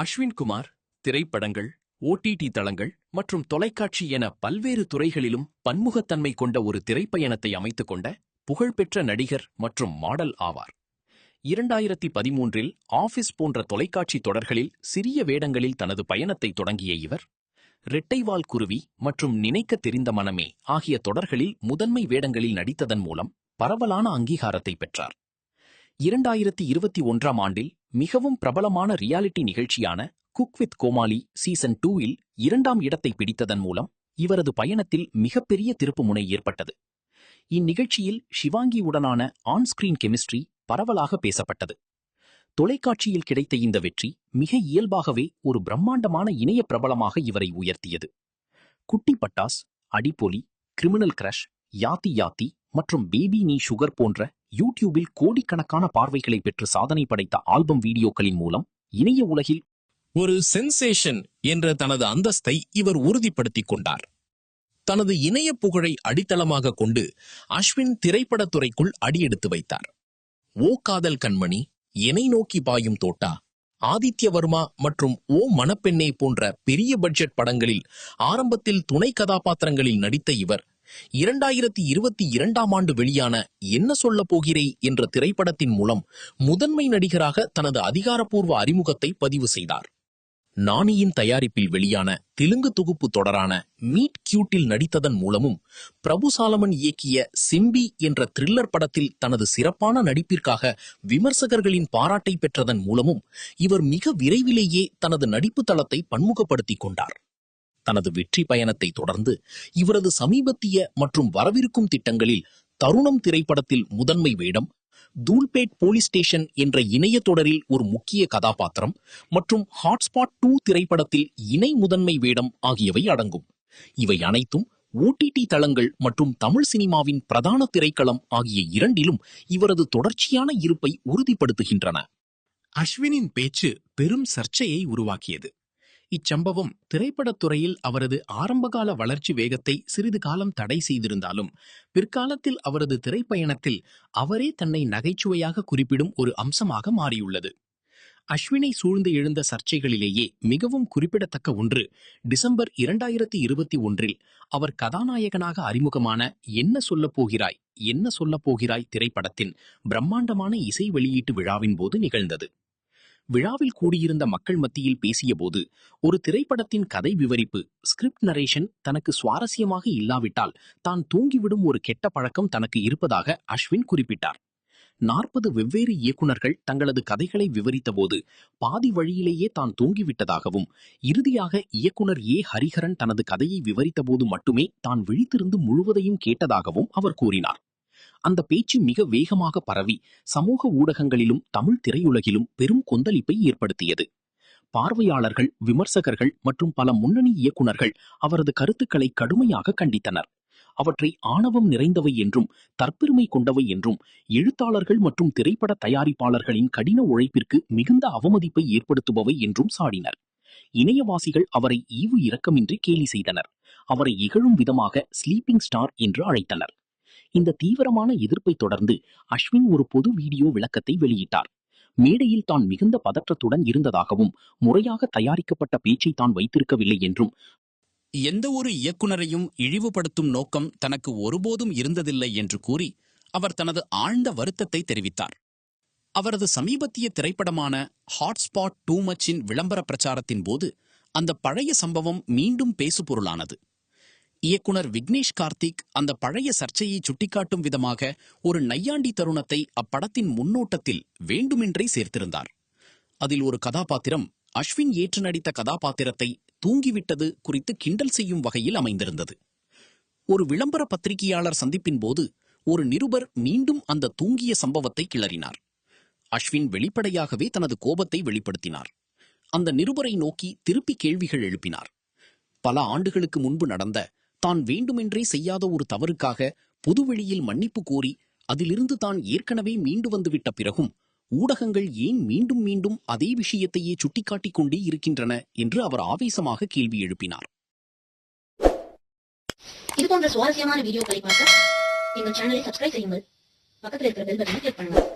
அஸ்வின் குமார் திரைப்படங்கள், ஓடிடி தளங்கள் மற்றும் தொலைக்காட்சி என பல்வேறு துறைகளிலும் பன்முகத்தன்மை கொண்ட ஒரு திரைப்பயணத்தை அமைத்துக் கொண்ட புகழ்பெற்ற நடிகர் மற்றும் மாடல் ஆவார். 2013இல் ஆபீஸ் போன்ற தொலைக்காட்சி தொடர்களில் சிறிய வேடங்களில் தனது பயணத்தை தொடங்கிய இவர், ரெட்டைவால் குருவி மற்றும் நினைக்க தெரிந்த மனமே ஆகிய தொடர்களில் முதன்மை வேடங்களில் நடித்ததன் மூலம் பரவலான அங்கீகாரத்தை பெற்றார். 2021ஆம் ஆண்டில் மிகவும் பிரபலமான ரியாலிட்டி நிகழ்ச்சியான குக் வித் கோமாளி சீசன் 2இல் 2ஆம் இடத்தை பிடித்ததன் மூலம் இவரது பயணத்தில் மிகப்பெரிய திருப்புமுனை ஏற்பட்டது. இந்நிகழ்ச்சியில் ஷிவாங்கியுடனான ஆன்-ஸ்கிரீன் கெமிஸ்ட்ரி பரவலாக பேசப்பட்டது. தொலைக்காட்சியில் கிடைத்த இந்த வெற்றி மிக இயல்பாகவே ஒரு பிரம்மாண்டமான இணைய பிரபலமாக இவரை உயர்த்தியது. குட்டி பட்டாஸ், அடிப்பொலி, கிரிமினல் கிரஷ், யாத்தி யாத்தி மற்றும் பேபி நீ சுகர் போன்ற யூடியூபில் கோடிக்கணக்கான பார்வைகளை பெற்று சாதனை படைத்த ஆல்பம் வீடியோக்களின் மூலம் இணைய உலகில் ஒரு சென்சேஷன் என்ற தனது அந்தஸ்தை இவர் உறுதிப்படுத்திக் கொண்டார். தனது இணைய புகழை அடித்தளமாக கொண்டு அஸ்வின் திரைப்படத்துறைக்குள் அடியெடுத்து வைத்தார். ஓ காதல் கண்மணி, என்னை நோக்கி பாயும் தோட்டா, ஆதித்யவர்மா மற்றும் ஓ மணப்பெண்ணே போன்ற பெரிய பட்ஜெட் படங்களில் ஆரம்பத்தில் துணை கதாபாத்திரங்களில் நடித்த இவர் 2022ஆம் ஆண்டு வெளியான என்ன சொல்ல போகிறே என்ற திரைப்படத்தின் மூலம் முதன்மை நடிகராக தனது அதிகாரப்பூர்வ அறிமுகத்தை பதிவு செய்தார். நானியின் தயாரிப்பில் வெளியான தெலுங்கு தொகுப்பு தொடரான மீட் கியூட்டில் நடித்ததன் மூலமும், பிரபு சாலமன் இயக்கிய சிம்பி என்ற த்ரில்லர் படத்தில் தனது சிறப்பான நடிப்பிற்காக விமர்சகர்களின் பாராட்டை பெற்றதன் மூலமும் இவர் மிக விரைவிலேயே தனது நடிப்பு தளத்தை பன்முகப்படுத்திக் கொண்டார். தனது வெற்றி பயணத்தை தொடர்ந்து இவரது சமீபத்திய மற்றும் வரவிருக்கும் திட்டங்களில் தருணம் திரைப்படத்தில் முதன்மை வேடம், தூல்பேட் போலீஸ் ஸ்டேஷன் என்ற இணைய தொடரில் ஒரு முக்கிய கதாபாத்திரம் மற்றும் ஹாட்ஸ்பாட் 2 திரைப்படத்தில் இணை முதன்மை வேடம் ஆகியவை அடங்கும். இவை அனைத்தும் ஓடிடி தளங்கள் மற்றும் தமிழ் சினிமாவின் பிரதான திரைக்களம் ஆகிய இரண்டிலும் இவரது தொடர்ச்சியான இருப்பை உறுதிப்படுத்துகின்றன. அஸ்வினின் பேச்சு பெரும் சர்ச்சையை உருவாக்கியது. இச்சம்பவம் திரைப்படத்துறையில் அவரது ஆரம்பகால வளர்ச்சி வேகத்தை சிறிது காலம் தடை செய்திருந்தாலும், பிற்காலத்தில் அவரது திரைப்பயணத்தில் அவரே தன்னை நகைச்சுவையாக குறிப்பிடும் ஒரு அம்சமாக மாறியுள்ளது. அஸ்வினை சூழ்ந்து எழுந்த சர்ச்சைகளிலேயே மிகவும் குறிப்பிடத்தக்க ஒன்று, டிசம்பர் 2021இல் அவர் கதாநாயகனாக அறிமுகமான என்ன சொல்லப் போகிறாய் என்ன சொல்லப் போகிறாய் திரைப்படத்தின் பிரம்மாண்டமான இசை வெளியீட்டு விழாவின் போது நிகழ்ந்தது. விழாவில் கூடியிருந்த மக்கள் மத்தியில் பேசியபோது, ஒரு திரைப்படத்தின் கதை விவரிப்பு ஸ்கிரிப்ட் நரேஷன் தனக்கு சுவாரஸ்யமாக இல்லாவிட்டால் தான் தூங்கிவிடும் ஒரு கெட்ட பழக்கம் தனக்கு இருப்பதாக அஸ்வின் குறிப்பிட்டார். 40 வெவ்வேறு இயக்குநர்கள் தங்களது கதைகளை விவரித்தபோது பாதி வழியிலேயே தான் தூங்கிவிட்டதாகவும், இறுதியாக இயக்குனர் ஏ ஹரிஹரன் தனது கதையை விவரித்தபோது மட்டுமே தான் விழித்திருந்து முழுவதையும் கேட்டதாகவும் அவர் கூறினார். அந்த பேச்சு மிக வேகமாக பரவி சமூக ஊடகங்களிலும் தமிழ் திரையுலகிலும் பெரும் கொந்தளிப்பை ஏற்படுத்தியது. பார்வையாளர்கள், விமர்சகர்கள் மற்றும் பல முன்னணி இயக்குநர்கள் அவரது கருத்துக்களை கடுமையாக கண்டித்தனர். அவற்றை ஆணவம் நிறைந்தவை என்றும் தற்பெருமை கொண்டவை என்றும், எழுத்தாளர்கள் மற்றும் திரைப்பட தயாரிப்பாளர்களின் கடின உழைப்பிற்கு மிகுந்த அவமதிப்பை ஏற்படுத்துபவை என்றும் சாடினர். இணையவாசிகள் அவரை ஈவு இரக்கமின்றி கேலி செய்தனர். அவரை இகழும் விதமாக ஸ்லீப்பிங் ஸ்டார் என்று அழைத்தனர். இந்த தீவிரமான எதிர்ப்பை தொடர்ந்து அஸ்வின் ஒரு பொது வீடியோ விளக்கத்தை வெளியிட்டார். மேடையில் தான் மிகுந்த பதற்றத்துடன் இருந்ததாகவும், முறையாக தயாரிக்கப்பட்ட பேச்சை தான் வைத்திருக்கவில்லை என்றும், எந்த ஒரு இயக்குனரையும் இழிவுபடுத்தும் நோக்கம் தனக்கு ஒருபோதும் இருந்ததில்லை என்று கூறி அவர் தனது ஆழ்ந்த வருத்தத்தை தெரிவித்தார். அவரது சமீபத்திய திரைப்படமான ஹாட்ஸ்பாட் 2 மச்சின் விளம்பர பிரச்சாரத்தின் போது அந்த பழைய சம்பவம் மீண்டும் பேசுபொருளானது. இயக்குனர் விக்னேஷ் கார்த்திக் அந்த பழைய சர்ச்சையை சுட்டிக்காட்டும் விதமாக ஒரு நையாண்டி தருணத்தை அப்படத்தின் முன்னோட்டத்தில் வேண்டுமென்றே சேர்த்திருந்தார். அதில் ஒரு கதாபாத்திரம் அஸ்வின் ஏற்று நடித்த கதாபாத்திரத்தை தூங்கிவிட்டது குறித்து கிண்டல் செய்யும் வகையில் அமைந்திருந்தது. ஒரு விளம்பர பத்திரிகையாளர் சந்திப்பின் போது ஒரு நிருபர் மீண்டும் அந்த தூங்கிய சம்பவத்தை கிளறினார். அஸ்வின் வெளிப்படையாகவே தனது கோபத்தை வெளிப்படுத்தினார். அந்த நிருபரை நோக்கி திருப்பி கேள்விகள் எழுப்பினார். பல ஆண்டுகளுக்கு முன்பு நடந்த தான் வேண்டுமென்றே செய்யாத ஒரு தவறுக்காக பொதுவெளியில் மன்னிப்பு கோரி அதிலிருந்து தான் ஏற்கனவே மீண்டு வந்துவிட்ட பிறகும் ஊடகங்கள் ஏன் மீண்டும் மீண்டும் அதே விஷயத்தையே சுட்டிக்காட்டிக் கொண்டே இருக்கின்றன என்று அவர் ஆவேசமாக கேள்வி எழுப்பினார். இது போன்ற சுவாரஸ்யமான வீடியோக்களை பார்க்க எங்கள் சேனலை சப்ஸ்கிரைப் செய்யுங்கள். பக்கத்தில் இருக்கிற பெல் பட்டனை கிளிக் பண்ணுங்கள்.